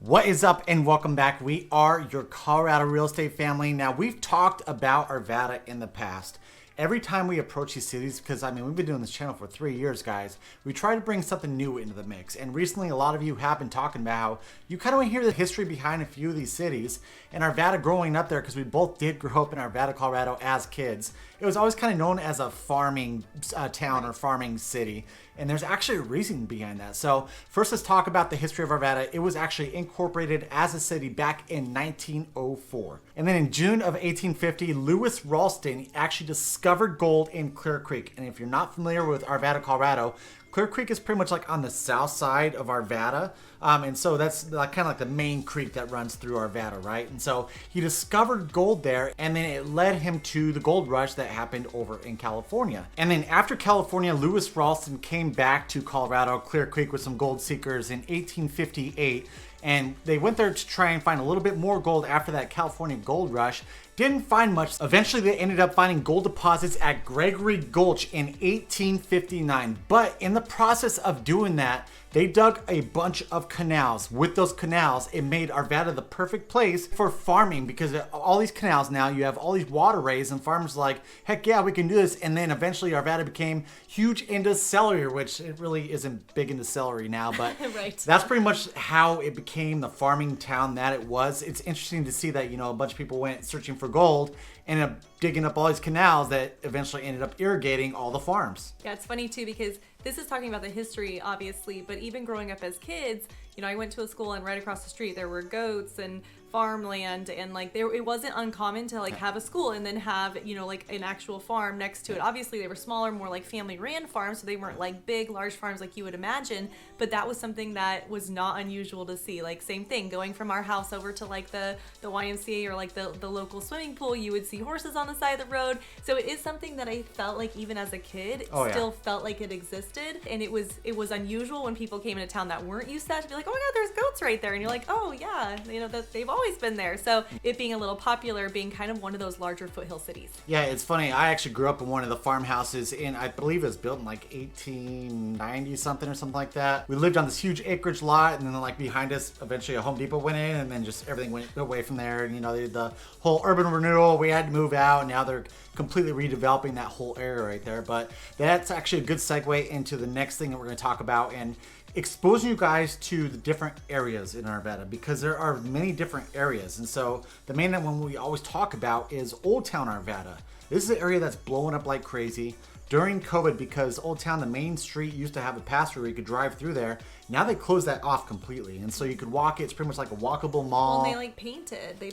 What is up and welcome back. We are your Colorado real estate family. Now, we've talked about Arvada in the past. Every time we approach these cities, because we've been doing this channel for 3 years, guys, we try to bring something new into the mix. And recently, a lot of you have been talking about how you kind of want to hear the history behind a few of these cities. And Arvada growing up there, because we both did grow up in Arvada, Colorado as kids, it was always kind of known as a farming town or farming city. And there's actually a reason behind that. So first, let's talk about the history of Arvada. It was actually incorporated as a city back in 1904. And then in June of 1850, Lewis Ralston actually discovered gold in Clear Creek. And if you're not familiar with Arvada, Colorado, Clear Creek is pretty much like on the south side of Arvada. And so that's kind of like the main creek that runs through Arvada, right? And so he discovered gold there, and then it led him to the gold rush that happened over in California. And then after California, Lewis Ralston came back to Colorado, Clear Creek, with some gold seekers in 1858. And they went there to try and find a little bit more gold after that California gold rush. Didn't find much. Eventually, they ended up finding gold deposits at Gregory Gulch in 1859. But in the process of doing that, they dug a bunch of canals. With those canals, it made Arvada the perfect place for farming, because all these canals now, you have all these waterways, and farmers are like, heck yeah, we can do this. And then eventually Arvada became huge into celery, which it really isn't big into celery now, but right. That's pretty much how it became the farming town that it was. It's interesting to see that, a bunch of people went searching for gold, ended up digging up all these canals that eventually ended up irrigating all the farms. Yeah, it's funny too, because this is talking about the history, obviously, but even growing up as kids, I went to a school, and right across the street there were goats and farmland, and it wasn't uncommon to have a school and then have an actual farm next to it. Obviously they were smaller, more like family ran farms, so they weren't like big large farms like you would imagine, but that was something that was not unusual to see. Same thing, going from our house over to the YMCA or the local swimming pool, you would see horses on the side of the road. So it is something that I felt like even as a kid still felt like it existed, and it was unusual when people came into town that weren't used to that, to be like, oh my god, there's goats right there, and you're like, oh yeah, that they've always been there. So it being a little popular, being kind of one of those larger foothill cities. Yeah, it's funny. I actually grew up in one of the farmhouses I believe it was built in 1890 something or something like that. We lived on this huge acreage lot, and then behind us, eventually a Home Depot went in, and then just everything went away from there. And they did the whole urban renewal. We had to move out, and now they're completely redeveloping that whole area right there. But that's actually a good segue into the next thing that we're going to talk about, and exposing you guys to the different areas in Arvada, because there are many different areas. And so the main one we always talk about is Old Town Arvada. This is an area that's blowing up like crazy during COVID, because Old Town, the main street, used to have a pass through where you could drive through there. Now they closed that off completely, and so you could walk it. It's pretty much like a walkable mall. Well, they painted the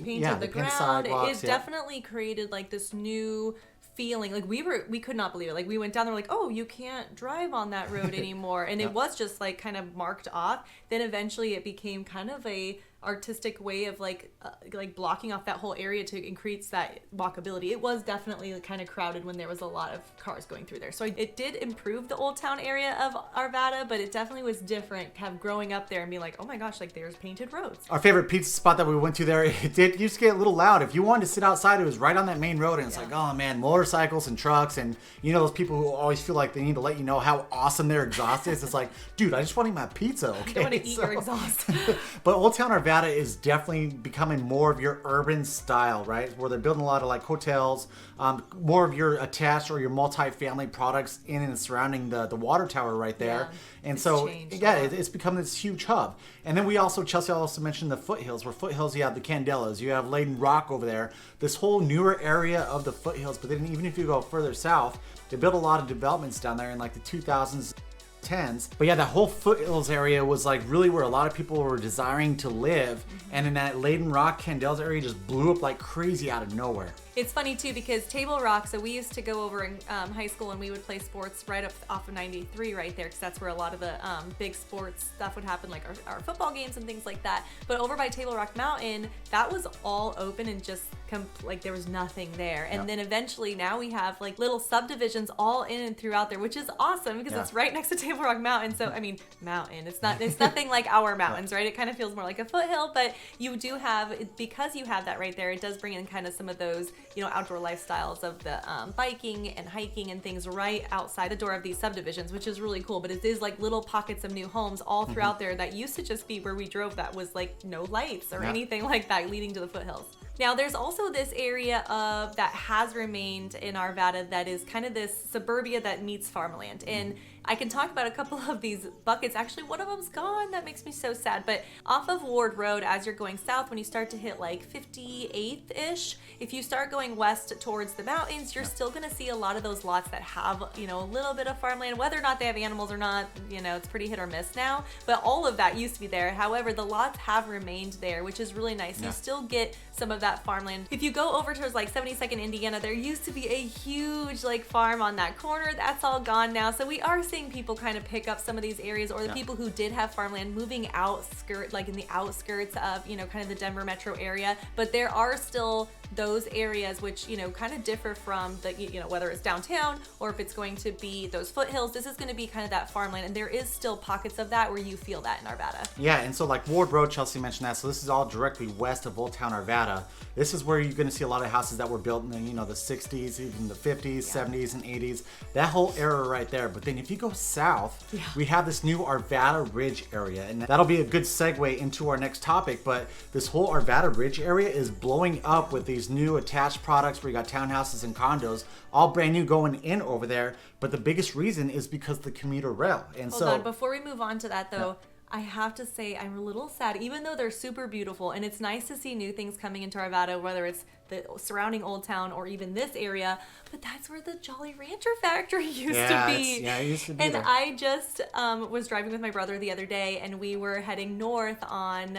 ground. It definitely created this new feeling. We could not believe it. We went down there, oh, you can't drive on that road anymore. And Yep. It was just kind of marked off. Then eventually it became kind of a artistic way of blocking off that whole area to increase that walkability. It was definitely kind of crowded when there was a lot of cars going through there. So it did improve the Old Town area of Arvada, but it definitely was different growing up there and being oh my gosh, there's painted roads. Our favorite pizza spot that we went to there, it used to get a little loud. If you wanted to sit outside, it was right on that main road, and it's oh man, motorcycles and trucks, and those people who always feel like they need to let you know how awesome their exhaust is. It's dude, I just want to eat my pizza, okay? I don't want to eat your exhaust. But Old Town Arvada is definitely becoming more of your urban style, right? Where they're building a lot of hotels, more of your attached or your multi-family products in and surrounding the water tower right there. Yeah, and so, changed. it's become this huge hub. And then Chelsea also mentioned the foothills, where foothills you have the Candelas, you have Layden Rock over there, this whole newer area of the foothills. But then even if you go further south, they built a lot of developments down there in the 2000s. But yeah, that whole foothills area was really where a lot of people were desiring to live. And in that Layden Rock, Candelas area just blew up like crazy out of nowhere. It's funny too, because Table Rock, so we used to go over in high school, and we would play sports right up off of 93 right there, because that's where a lot of the big sports stuff would happen, our football games and things like that. But over by Table Rock Mountain, that was all open and just like there was nothing there. And Yep. then eventually now we have like little subdivisions all in and throughout there, which is awesome because Yeah. it's right next to Table Rock Mountain. So I mean, mountain. It's nothing like our mountains, right? It kind of feels more like a foothill, but you do have, because you have that right there, it does bring in kind of some of those, you know, outdoor lifestyles of the biking and hiking and things right outside the door of these subdivisions, which is really cool. But it is like little pockets of new homes all throughout there that used to just be where we drove, that was like no lights or Yeah. anything like that leading to the foothills. Now, there's also this area of that has remained in Arvada that is kind of this suburbia that meets farmland. And I can talk about a couple of these buckets. Actually, one of them's gone. That makes me so sad. But off of Ward Road, as you're going south, when you start to hit like 58th-ish, if you start going west towards the mountains, you're still going to see a lot of those lots that have, you know, a little bit of farmland. Whether or not they have animals or not, you know, it's pretty hit or miss now. But all of that used to be there. However, the lots have remained there, which is really nice. Yeah. You still get some of that farmland. If you go over towards like 72nd Indiana, there used to be a huge like farm on that corner. That's all gone now. So we are seeing people kind of pick up some of these areas, or the Yeah. people who did have farmland moving like in the outskirts of, you know, kind of the Denver metro area. But there are still those areas which, you know, kind of differ from the, you know, whether it's downtown or if it's going to be those foothills. This is going to be kind of that farmland, and there is still pockets of that where you feel that in Arvada. Yeah, and so like Ward Road, Chelsea mentioned that. So this is all directly west of Old Town Arvada. This is where you're going to see a lot of houses that were built in the, you know, the 60s, even the 50s, 70s, and 80s. That whole era right there. But then if you go south, we have this new Arvada Ridge area, and that'll be a good segue into our next topic. But this whole Arvada Ridge area is blowing up with these new attached products where you got townhouses and condos, all brand new going in over there. But the biggest reason is because the commuter rail. And Hold so on, before we move on to that though, I have to say I'm a little sad, even though they're super beautiful, and it's nice to see new things coming into Arvada, whether it's the surrounding Old Town or even this area, but that's where the Jolly Rancher factory used to be. Yeah, it used to be And there. I just was driving with my brother the other day, and we were heading north on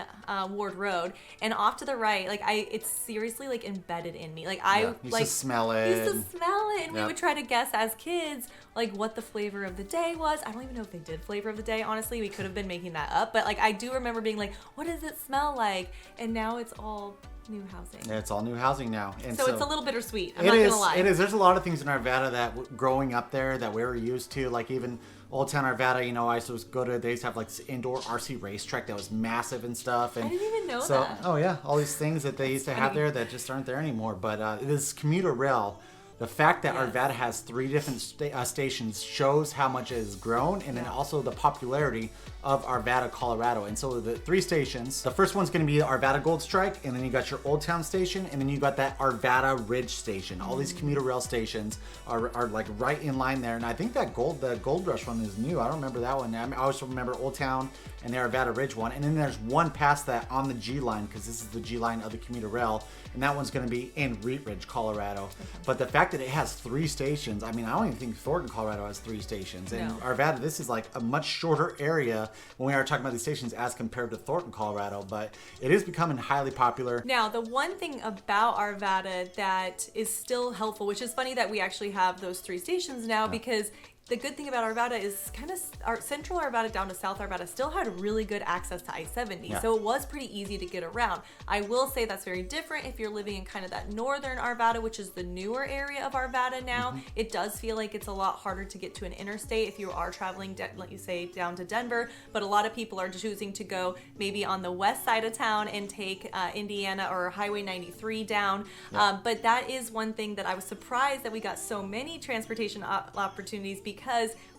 Ward Road, and off to the right, like it's seriously like embedded in me. Like I Used like to smell it. used to smell it, and we Yep. would try to guess as kids like what the flavor of the day was. I don't even know if they did flavor of the day, honestly. We could have been making that up, but like I do remember being like, what does it smell like? And now it's all new housing. Yeah, it's all new housing now. And So it's a little bittersweet. I'm it not is, gonna lie. It is. There's a lot of things in Arvada that growing up there that we were used to, like even Old Town Arvada, you know, I used to go to, they used to have like this indoor RC racetrack that was massive and stuff. And I didn't even know so, that. Oh yeah, all these things that they used to have funny. there that just aren't there anymore. But this commuter rail, the fact that Yes. Arvada has 3 different stations shows how much it has grown, and then also the popularity of Arvada, Colorado. And so the 3 stations, the first one's going to be Arvada Gold Strike, and then you got your Old Town station, and then you got that Arvada Ridge station. All these commuter rail stations are like right in line there. And I think that the Gold Rush one is new. I don't remember that one. I always remember Old Town and the Arvada Ridge one. And then there's one past that on the G line, because this is the G line of the commuter rail, and that one's going to be in Wheat Ridge, Colorado. But the fact that it has 3 stations, I mean, I don't even think Thornton, Colorado has 3 stations. And No. Arvada, this is like a much shorter area when we are talking about these stations as compared to Thornton, Colorado. But it is becoming highly popular. Now, the one thing about Arvada that is still helpful, which is funny that we actually have those 3 stations now, because the good thing about Arvada is kind of our central Arvada down to South Arvada still had really good access to I-70. Yeah. So it was pretty easy to get around. I will say that's very different if you're living in kind of that northern Arvada, which is the newer area of Arvada now. Mm-hmm. It does feel like it's a lot harder to get to an interstate if you are traveling, let you say, down to Denver. But a lot of people are choosing to go maybe on the west side of town and take Indiana or Highway 93 down. But that is one thing that I was surprised that we got so many transportation opportunities, because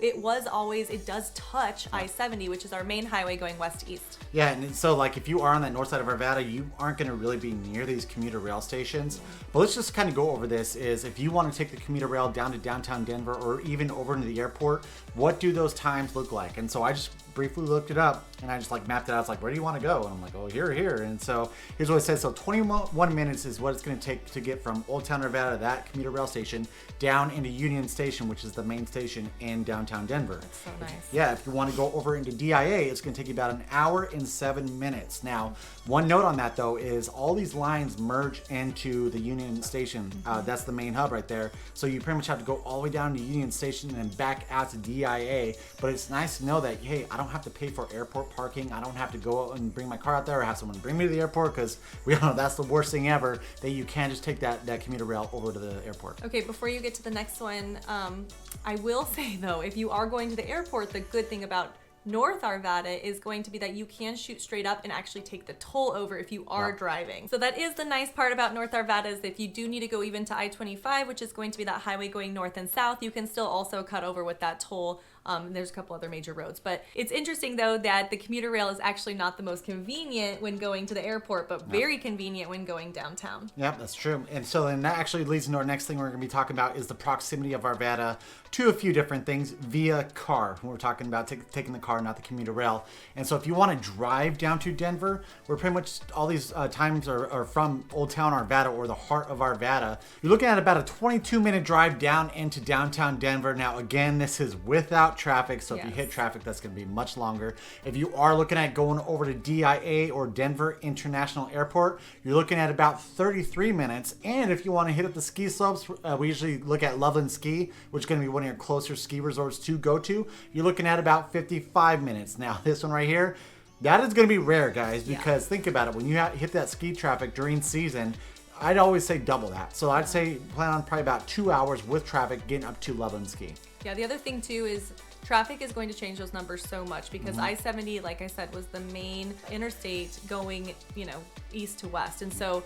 it does touch I-70, which is our main highway going west to east. Yeah, and so like if you are on that north side of Arvada, you aren't going to really be near these commuter rail stations. But let's just kind of go over this. Is if you want to take the commuter rail down to downtown Denver or even over into the airport, what do those times look like? And so I just briefly looked it up, and I just like mapped it out. I was like, where do you want to go? And I'm like, oh, here. And so here's what it says. So 21 minutes is what it's going to take to get from Old Town Arvada, that commuter rail station, down into Union Station, which is the main station station in downtown Denver. That's so nice. Yeah, if you want to go over into DIA, it's going to take you about an hour and 7 minutes. Now, one note on that though is all these lines merge into the Union Station. That's the main hub right there. So you pretty much have to go all the way down to Union Station and back out to DIA. But it's nice to know that, hey, I don't have to pay for airport parking. I don't have to go out and bring my car out there or have someone bring me to the airport, because we all know that's the worst thing ever, that you can't just take that commuter rail over to the airport. Okay, before you get to the next one, I will say though, if you are going to the airport, the good thing about North Arvada is going to be that you can shoot straight up and actually take the toll over if you are driving. So that is the nice part about North Arvada, is if you do need to go even to I-25, which is going to be that highway going north and south, you can still also cut over with that toll. There's a couple other major roads, but it's interesting though that the commuter rail is actually not the most convenient when going to the airport, but very convenient when going downtown. Yep, that's true. And so then that actually leads into our next thing we're going to be talking about, is the proximity of Arvada to a few different things via car. We're talking about taking the car, not the commuter rail. And so if you want to drive down to Denver, we're pretty much all these times are from Old Town Arvada, or the heart of Arvada. You're looking at about a 22-minute drive down into downtown Denver. Now, again, this is without traffic, so if you hit traffic, that's going to be much longer. If you are looking at going over to DIA or Denver International Airport, you're looking at about 33 minutes. And if you want to hit up the ski slopes, we usually look at Loveland Ski, which is going to be one of your closer ski resorts to go to. You're looking at about 55 minutes. Now, this one right here, that is going to be rare, guys, because think about it. When you hit that ski traffic during season, I'd always say double that. So I'd say plan on probably about 2 hours with traffic getting up to Loveland Ski. Yeah, the other thing too is traffic is going to change those numbers so much, because I-70, like I said, was the main interstate going, east to west. And so,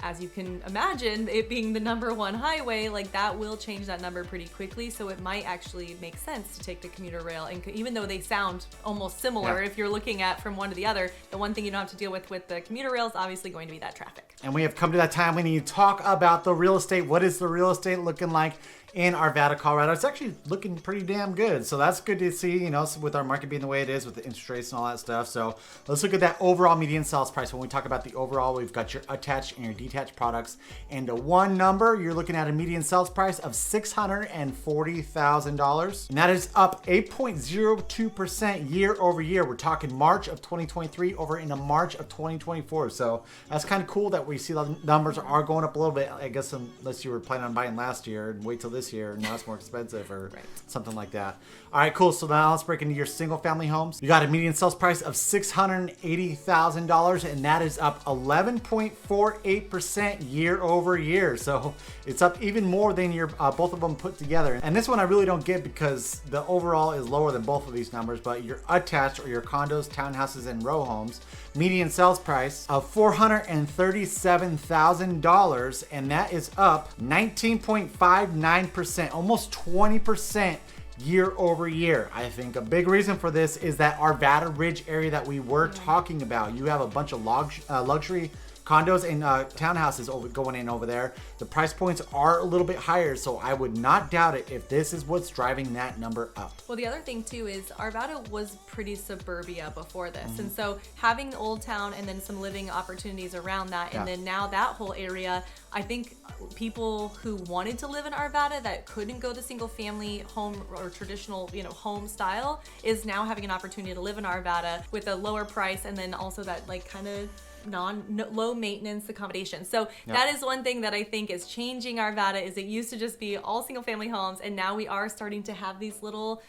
as you can imagine, it being the #1 highway, like that will change that number pretty quickly. So it might actually make sense to take the commuter rail. And even though they sound almost similar, if you're looking at from one to the other, the one thing you don't have to deal with the commuter rail is obviously going to be that traffic. And we have come to that time when you talk about the real estate. What is the real estate looking like in Arvada, Colorado? It's actually looking pretty damn good. So that's good to see, with our market being the way it is with the interest rates and all that stuff. So let's look at that overall median sales price. When we talk about the overall, we've got your attached and your detached products. And to one number, you're looking at a median sales price of $640,000. And that is up 8.02% year over year. We're talking March of 2023 over into March of 2024. So that's kind of cool that we see the numbers are going up a little bit. I guess unless you were planning on buying last year and wait till this year, and now it's more expensive or something like that. All right, cool. So now let's break into your single family homes. You got a median sales price of $680,000, and that is up 11.48% year over year. So it's up even more than your both of them put together. And this one I really don't get, because the overall is lower than both of these numbers, but your attached or your condos, townhouses, and row homes, median sales price of $437,000, and that is up 19.59%, almost 20% year over year. I think a big reason for this is that Arvada Ridge area that we were talking about. You have a bunch of luxury condos and townhouses going in over there. The price points are a little bit higher, so I would not doubt it if this is what's driving that number up. Well, the other thing too is Arvada was pretty suburbia before this, and so having Old Town and then some living opportunities around that, and then now that whole area, I think people who wanted to live in Arvada that couldn't go the single family home or traditional, home style, is now having an opportunity to live in Arvada with a lower price, and then also that kind of low maintenance accommodation. So that is one thing that I think is changing Arvada. Is it used to just be all single family homes, and now we are starting to have these little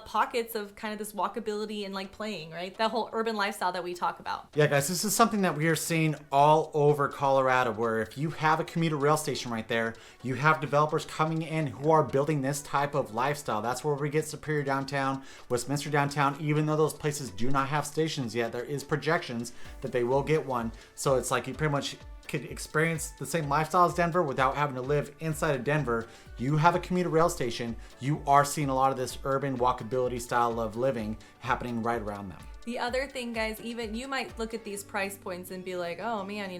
pockets of kind of this walkability and playing, right? That whole urban lifestyle that we talk about. Yeah, guys, this is something that we are seeing all over Colorado, where if you have a commuter rail station right there, you have developers coming in who are building this type of lifestyle. That's where we get Superior Downtown, Westminster Downtown. Even though those places do not have stations yet, there is projections that they will get one. So it's like you pretty much could experience the same lifestyle as Denver without having to live inside of Denver. You have a commuter rail station. You are seeing a lot of this urban walkability style of living happening right around them. The other thing, guys, even you might look at these price points and be like, oh man,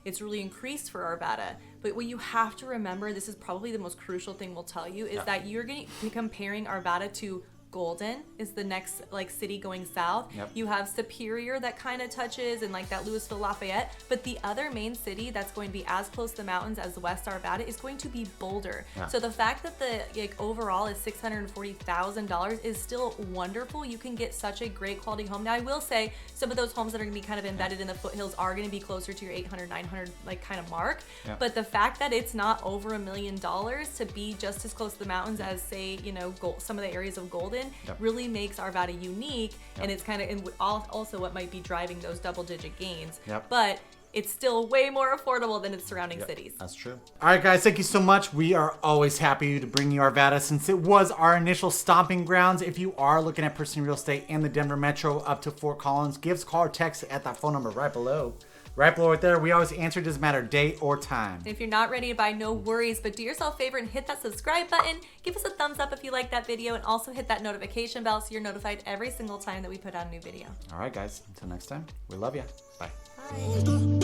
it's really increased for Arvada. But what you have to remember, this is probably the most crucial thing we'll tell you, is that you're going to be comparing Arvada to Golden is the next like city going south. Yep. You have Superior that kind of touches, and like that Louisville, Lafayette. But the other main city that's going to be as close to the mountains as West Arvada is going to be Boulder. Yeah. So the fact that the like overall is $640,000 is still wonderful. You can get such a great quality home. Now I will say some of those homes that are going to be kind of embedded in the foothills are going to be closer to your 800, 900 like kind of mark. Yeah. But the fact that it's not over $1 million to be just as close to the mountains as say, you know, some of the areas of Golden Yep. really makes Arvada unique. Yep. And it's kind of also what might be driving those double-digit gains. Yep. But it's still way more affordable than its surrounding Yep, cities. that's true. All right, guys, thank you so much. We are always happy to bring you Arvada since it was our initial stomping grounds. If you are looking at purchasing real estate in the Denver metro up to Fort Collins, give us a call or text at that phone number right below. Right below right there. We always answer. It doesn't matter day or time. And if you're not ready to buy, no worries, but do yourself a favor and hit that subscribe button. Give us a thumbs up if you like that video, and also hit that notification bell so you're notified every single time that we put out a new video. All right, guys. Until next time, we love you. Bye. Bye.